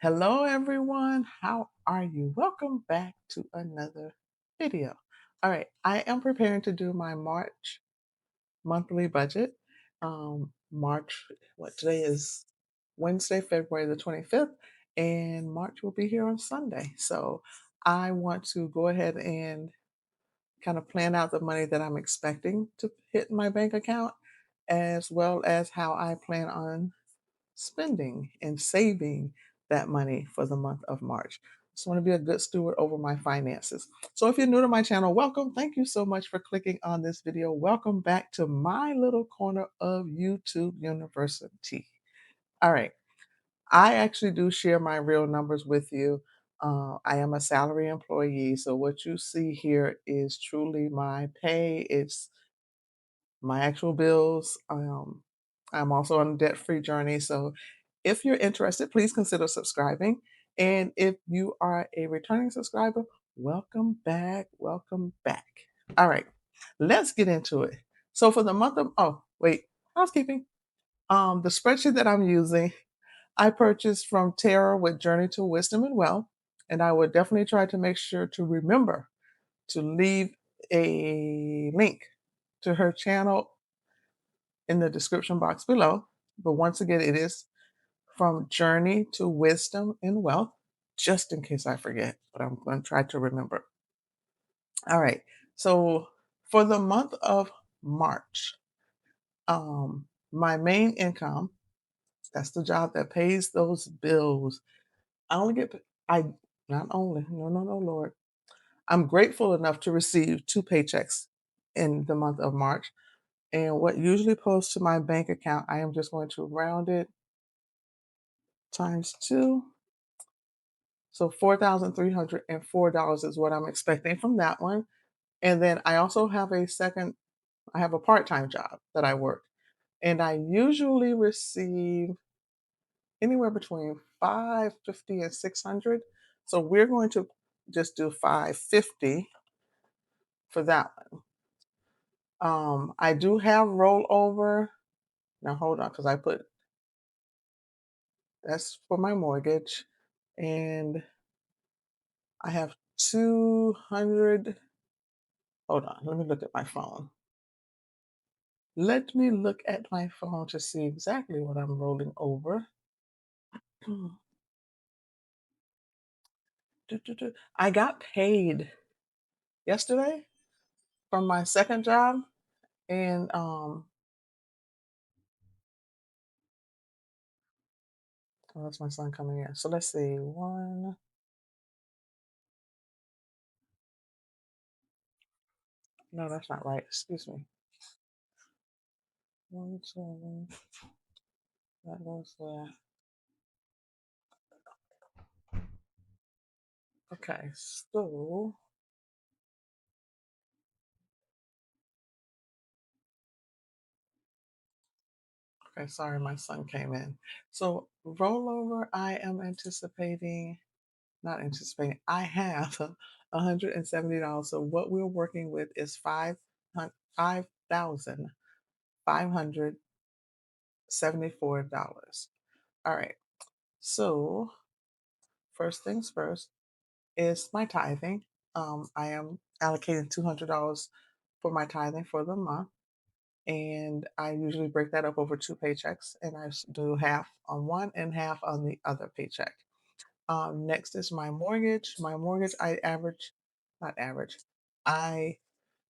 Hello, everyone. How are you? Welcome back to another video. All right, I am preparing to do my March monthly budget. March, what today is Wednesday, February the 25th, and March will be here on Sunday. So I want to go ahead and kind of plan out the money that I'm expecting to hit my bank account, as well as how I plan on spending and saving that money for the month of March. Just want to be a good steward over my finances. So if you're new to my channel, welcome. Thank you so much for clicking on this video. Welcome back to my little corner of YouTube University. All right. I actually do share my real numbers with you. I am a salary employee. So what you see here is truly my pay. It's my actual bills. I'm also on a debt free journey. So if you're interested, please consider subscribing. And if you are a returning subscriber, welcome back. Welcome back. All right, let's get into it. So for the month of, oh, wait, housekeeping. The spreadsheet that I'm using, I purchased from Tara with Journey to Wisdom and Wealth. And I would definitely try to make sure to remember to leave a link to her channel in the description box below. But once again, it is from Journey to Wisdom and Wealth, just in case I forget, but I'm going to try to remember. All right. So for the month of March, my main income, that's the job that pays those bills. I only get, I not only, no, Lord. I'm grateful enough to receive two paychecks in the month of March. And what usually posts to my bank account, I am just going to round it times two. So $4,304 is what I'm expecting from that one. And then I also have I have a part-time job that I work. And I usually receive anywhere between 550 and 600. So we're going to just do 550 for that one. I do have rollover. Now hold on, because I put that's for my mortgage. And I have 200. Hold on, let me look at my phone. Let me look at my phone to see exactly what I'm rolling over. I got paid yesterday from my second job, and oh, that's my son coming in. So let's see, one. No, that's not right. Excuse me. 1, 7. That goes there. Okay, so okay, sorry, my son came in. So rollover, I am anticipating. Not anticipating. I have $170. So what we're working with is 5,574. All right. So first things first is my tithing. I am allocating $200 for my tithing for the month, and I usually break that up over two paychecks, and do half on one and half on the other paycheck. Next is my mortgage. My mortgage, I average, not average. I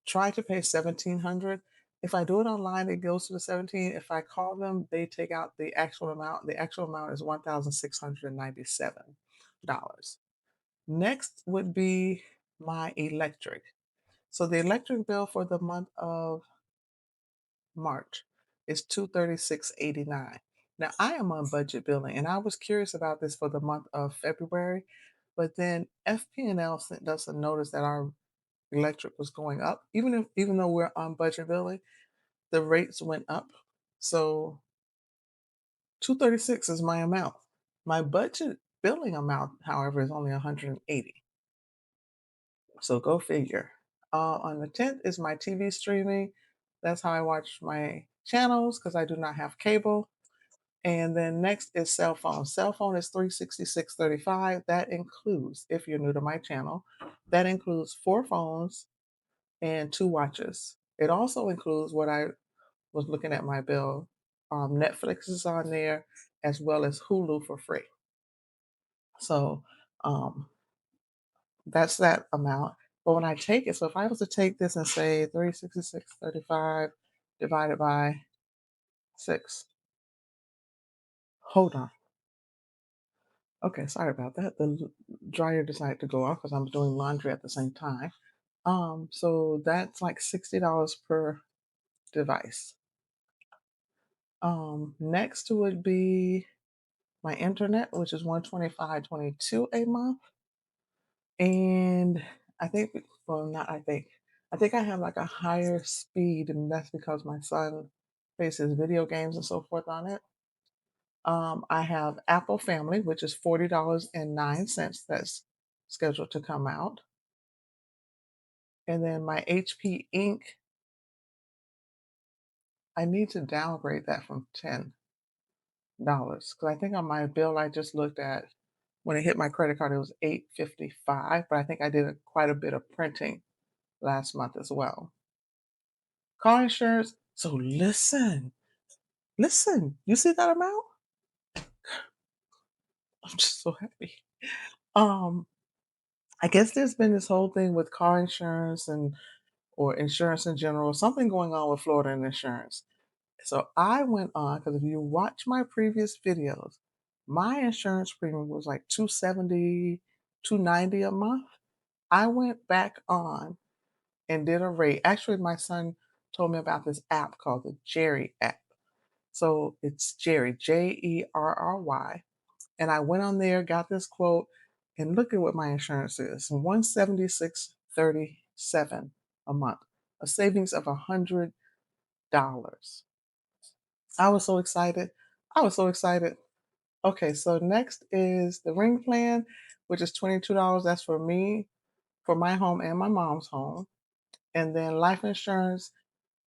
try to pay 1,700. If I do it online, it goes to the 17. If I call them, they take out the actual amount. The actual amount is $1,697. Next would be my electric. So the electric bill for the month of March is 236.89. Now I am on budget billing, and I was curious about this for the month of February, but then FP&L sent us a notice that our electric was going up. Even though we're on budget billing, the rates went up. So 236 is my amount. My budget billing amount, however, is only 180. So go figure. On the 10th is my TV streaming. That's how I watch my channels because I do not have cable. And then next is cell phone. Cell phone is 366.35. That includes, if you're new to my channel, that includes 4 phones and 2 watches. It also includes what I was looking at my bill. Netflix is on there as well as Hulu for free. So um, that's that amount. But when I take it, so if I was to take this and say 366.35 divided by 6, hold on. Okay, sorry about that. The dryer decided to go off because I'm doing laundry at the same time. So that's like $60 per device. Next would be my internet, which is 125.22 a month. And I think, well, not I think, I think I have like a higher speed, and that's because my son plays his video games and so forth on it. I have Apple Family, which is $40.09. That's scheduled to come out. And then my HP Inc., I need to downgrade that from $10 because I think on my bill I just looked at, when it hit my credit card, it was 855, but I think I did quite a bit of printing last month as well. Car insurance. So listen, you see that amount? I'm just so happy. Um, I guess there's been this whole thing with car insurance and or insurance in general, something going on with Florida and insurance. So I went on because if you watch my previous videos, my insurance premium was like 270, 290 a month. I went back on and did a rate. Actually, my son told me about this app called the Jerry app. So it's Jerry, Jerry. And I went on there, got this quote, and look at what my insurance is: 176.37 a month, a savings of $100. I was so excited. I was so excited. Okay, so next is the ring plan, which is $22. That's for me, for my home and my mom's home. And then life insurance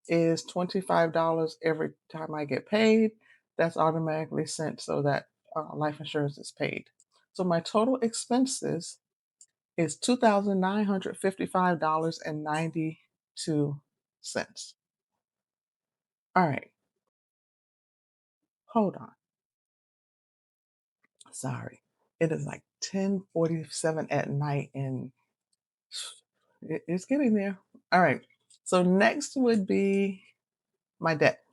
is $25 every time I get paid. That's automatically sent so that life insurance is paid. So my total expenses is $2,955.92. All right, hold on. Sorry. It is like 10:47 at night and it's getting there. All right. So next would be my debt.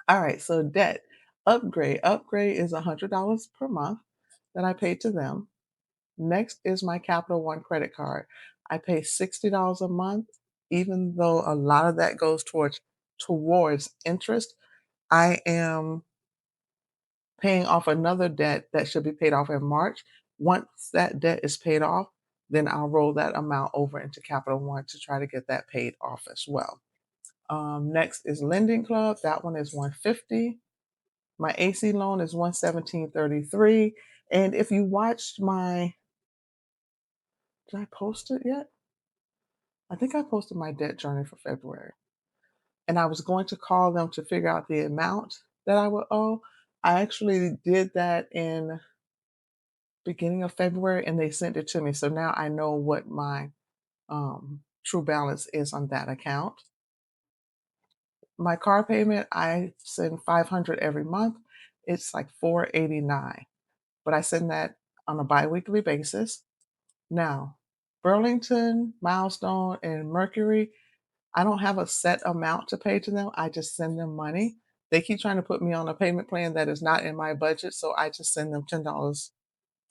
All right, so debt. Upgrade. Upgrade is $100 per month that I pay to them. Next is my Capital One credit card. I pay $60 a month, even though a lot of that goes towards interest. I am paying off another debt that should be paid off in March. Once that debt is paid off, then I'll roll that amount over into Capital One to try to get that paid off as well. Next is Lending Club. That one is 150. My AC loan is 117.33. And if you watched my, did I post it yet? I think I posted my debt journey for February. And I was going to call them to figure out the amount that I would owe. I actually did that in beginning of February and they sent it to me. So now I know what my true balance is on that account. My car payment, I send 500 every month. It's like 489, but I send that on a biweekly basis. Now, Burlington, Milestone, and Mercury, I don't have a set amount to pay to them. I just send them money. They keep trying to put me on a payment plan that is not in my budget, so I just send them $10,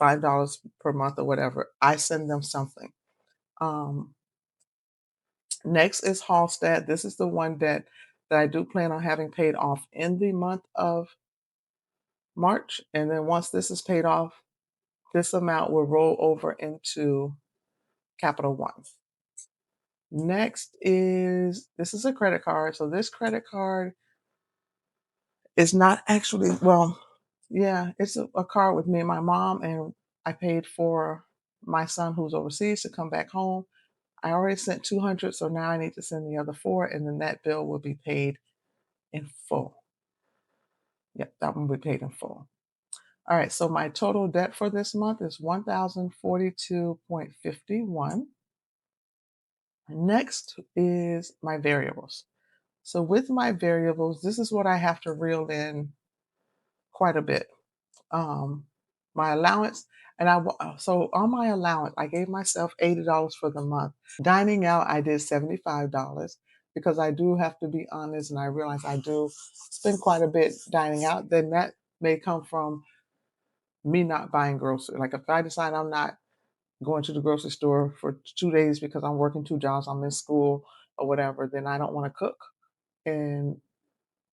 $5 per month or whatever. I send them something. Um, Next is Hallstatt. This is the one that I do plan on having paid off in the month of March. And then once this is paid off, this amount will roll over into Capital One. Next is, this is a credit card. So this credit card is not actually, well, yeah, it's a card with me and my mom, and I paid for my son who's overseas to come back home. I already sent 200, so now I need to send the other 4, and then that bill will be paid in full. Yep, that one we paid in full. All right, so my total debt for this month is 1,042.51. Next is my variables. So with my variables, this is what I have to reel in quite a bit. Um, my allowance, so on my allowance, I gave myself $80 for the month. Dining out, I did $75 because I do have to be honest, and I realize I do spend quite a bit dining out. Then that may come from me not buying groceries. Like if I decide I'm not going to the grocery store for 2 days because I'm working two jobs, I'm in school or whatever, then I don't want to cook, and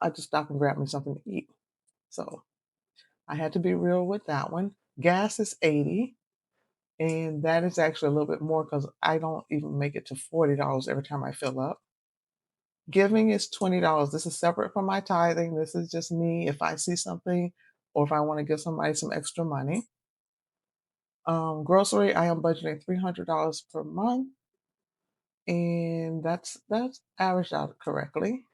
I just stop and grab me something to eat. So I had to be real with that one. Gas is 80, and that is actually a little bit more because I don't even make it to $40 every time I fill up. Giving is $20. This is separate from my tithing. This is just me if I see something or if I want to give somebody some extra money. Grocery, I am budgeting $300 per month, and that's averaged out correctly.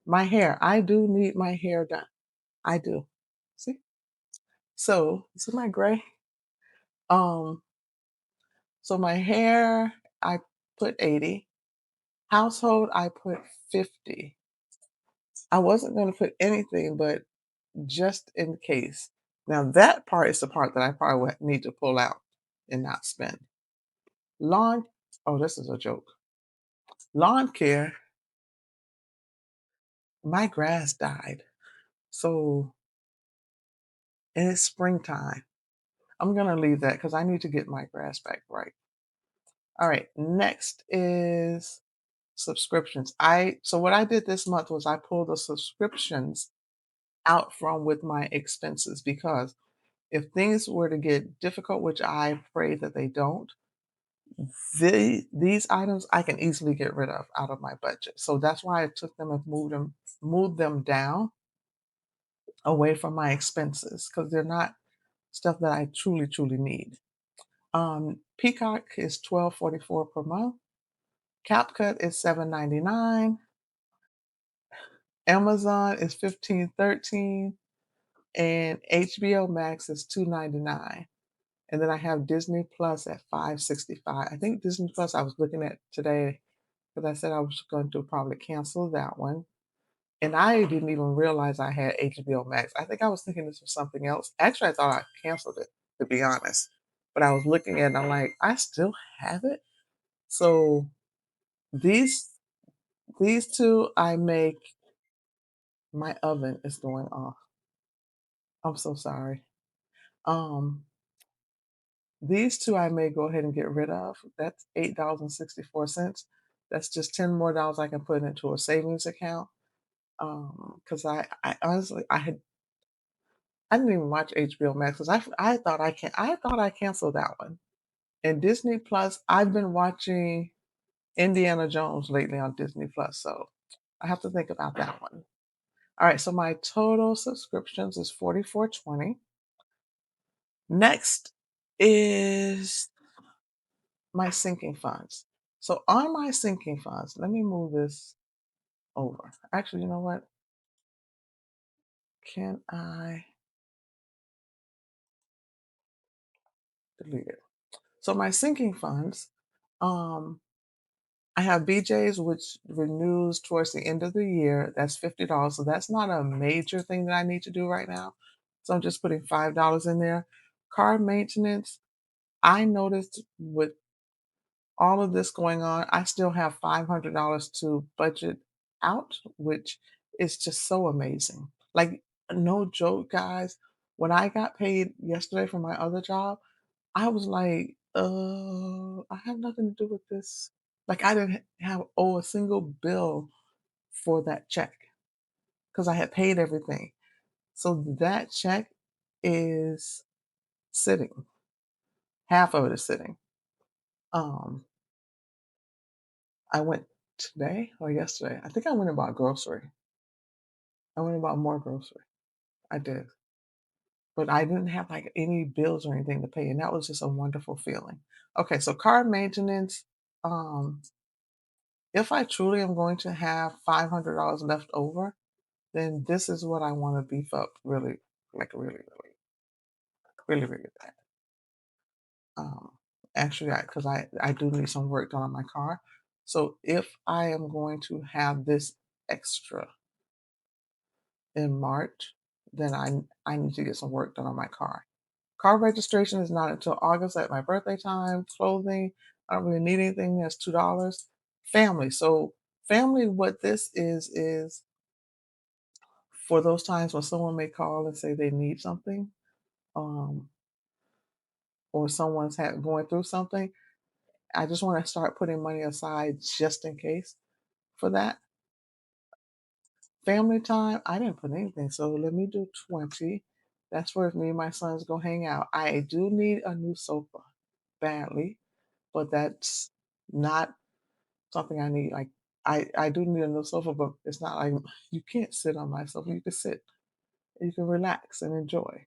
My hair, I do need my hair done. I do. See? So, see my gray? Um, so my hair, I put 80. Household, I put 50. I wasn't going to put anything, but just in case. Now that part is the part that I probably would need to pull out and not spend. Lawn, oh, this is a joke. Lawn care, my grass died. So, and it's springtime. I'm gonna leave that because I need to get my grass back right. All right, next is subscriptions. I so what I did this month was I pulled the subscriptions out from with my expenses because if things were to get difficult, which I pray that they don't, these items I can easily get rid of out of my budget. So that's why I took them and moved them down away from my expenses because they're not stuff that I truly need. Peacock is $12.44 per month. CapCut is $7.99. Amazon is $15.13, and HBO Max is $2.99. And then I have Disney Plus at $5.65. I think Disney Plus I was looking at today because I said I was going to probably cancel that one. And I didn't even realize I had HBO Max. I think I was thinking this was something else. Actually, I thought I canceled it, to be honest. But I was looking at it and I'm like, I still have it. So these these two I make. My oven is going off. I'm so sorry. Um, these two I may go ahead and get rid of. That's $8.64. That's just 10 more dollars I can put into a savings account. Because I honestly I didn't even watch HBO Max because I thought I thought I canceled that one. And Disney Plus, I've been watching Indiana Jones lately on Disney Plus, so I have to think about that one. All right, so my total subscriptions is 44.20. Next is my sinking funds. So on my sinking funds, let me move this over. Actually, you know what? Can I delete it? So my sinking funds, um, I have BJ's, which renews towards the end of the year. That's $50. So that's not a major thing that I need to do right now. So I'm just putting $5 in there. Car maintenance, I noticed with all of this going on, I still have $500 to budget out, which is just so amazing. Like, no joke, guys. When I got paid yesterday from my other job, I was like, I have nothing to do with this. Like, I didn't have owe a single bill for that check because I had paid everything. So that check is sitting. Half of it is sitting. Um, I went today or yesterday. I think I went and bought grocery. I went and bought more grocery. I did. But I didn't have like any bills or anything to pay. And that was just a wonderful feeling. Okay, so car maintenance. Um, if I truly am going to have $500 left over, then this is what I want to beef up really, like really bad. Um, Actually, because I do need some work done on my car. So if I am going to have this extra in March, then I need to get some work done on my car. Car registration is not until August at my birthday time. Clothing, I don't really need anything that's $2. Family. So family, what this is for those times when someone may call and say they need something, um, or someone's going through something. I just want to start putting money aside just in case for that. Family time, I didn't put anything, so let me do 20. That's where me and my sons go hang out. I do need a new sofa badly, but that's not something I need. Like I do need a new sofa, but it's not like you can't sit on my sofa. You can sit, you can relax and enjoy.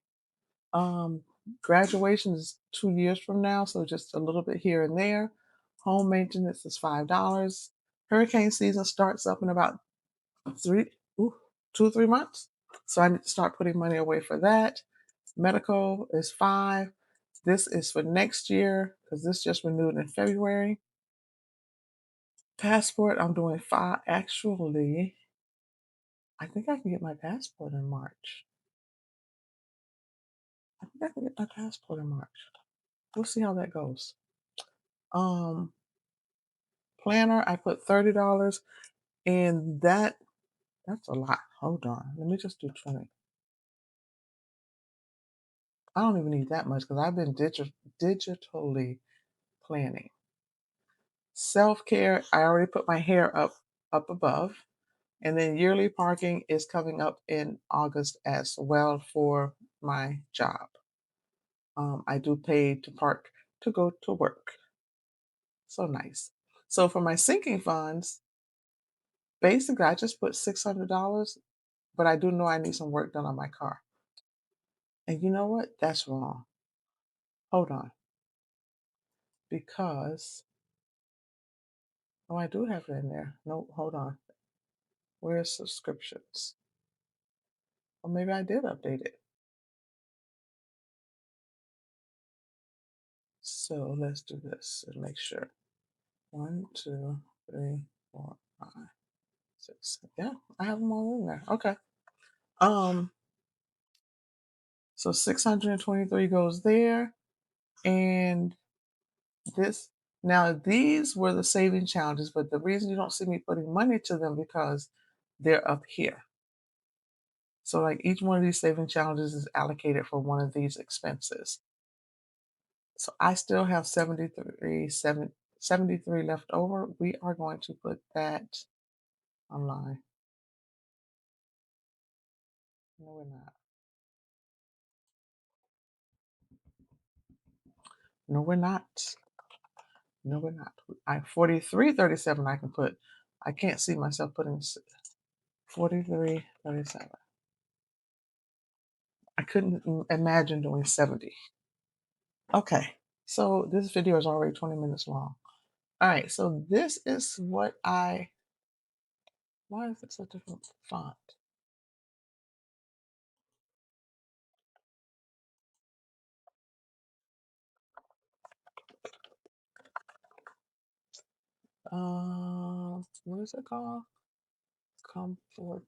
Um, Graduation is 2 years from now, so just a little bit here and there. Home maintenance is $5. Hurricane season starts up in about three, ooh, 2 or 3 months. So I need to start putting money away for that. Medical is 5. This is for next year because this just renewed in February. Passport, I'm doing 5. Actually, I think I can get my passport in March. I think I can get my passport in March. We'll see how that goes. Um, Planner, I put $30, and that's a lot. Hold on, let me just do 20. I don't even need that much because I've been digitally planning. Self care, I already put my hair up above, and then yearly parking is coming up in August as well for my job. I do pay to park to go to work. So nice. So for my sinking funds, basically I just put $600, but I do know I need some work done on my car. And you know what? That's wrong. Hold on. Because, oh, I do have it in there. No, hold on. Where's subscriptions? Or maybe I did update it. So let's do this and make sure. 1, 2, 3, 4, 5, 6. Yeah, I have them all in there. Okay. Um, so 623 goes there. And this now these were the saving challenges, but the reason you don't see me putting money to them because they're up here. So like each one of these saving challenges is allocated for one of these expenses. So I still have 73 left over. We are going to put that online. No, we're not. No, we're not. No, we're not. I 43.37 I can put. I can't see myself putting 43.37. I couldn't imagine doing 70. Okay. So this video is already 20 minutes long. All right. So this is what why is it such a different font? What is it called? Comfort.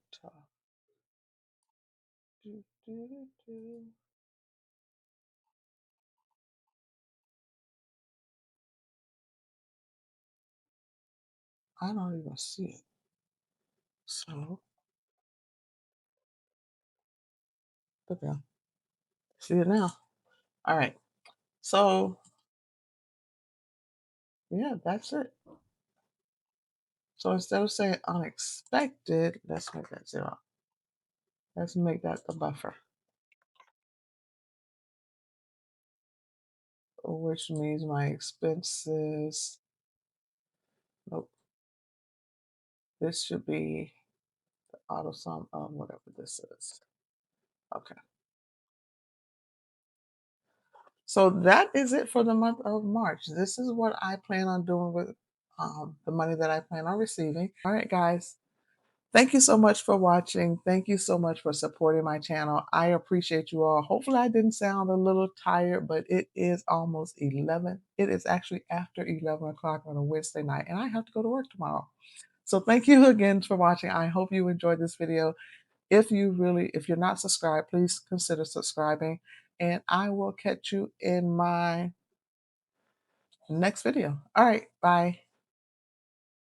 Do, do, do, do. I don't even see it. So, but yeah, see it now. All right. So, yeah, that's it. So instead of saying unexpected, let's make that 0. Let's make that the buffer, which means my expenses. Nope. This should be the auto sum of whatever this is. Okay. So that is it for the month of March. This is what I plan on doing with the money that I plan on receiving. All right, guys. Thank you so much for watching. Thank you so much for supporting my channel. I appreciate you all. Hopefully I didn't sound a little tired, but it is almost 11. It is actually after 11 o'clock on a Wednesday night, and I have to go to work tomorrow. So thank you again for watching. I hope you enjoyed this video. If you're not subscribed, please consider subscribing, and I will catch you in my next video. All right, bye.